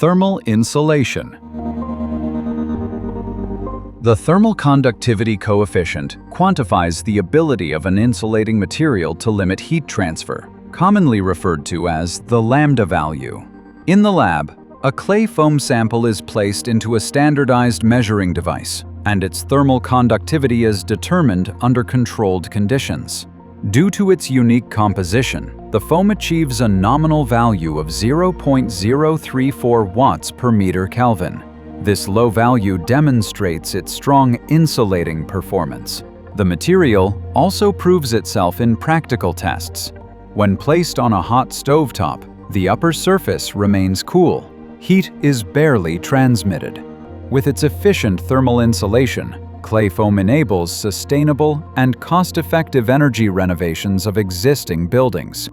Thermal insulation. The thermal conductivity coefficient quantifies the ability of an insulating material to limit heat transfer, commonly referred to as the lambda value. In the lab, a clay foam sample is placed into a standardized measuring device, and its thermal conductivity is determined under controlled conditions. Due to its unique composition, the foam achieves a nominal value of 0.034 watts per meter Kelvin. This low value demonstrates its strong insulating performance. The material also proves itself in practical tests. When placed on a hot stovetop, the upper surface remains cool. Heat is barely transmitted. With its efficient thermal insulation, clay foam enables sustainable and cost-effective energy renovations of existing buildings.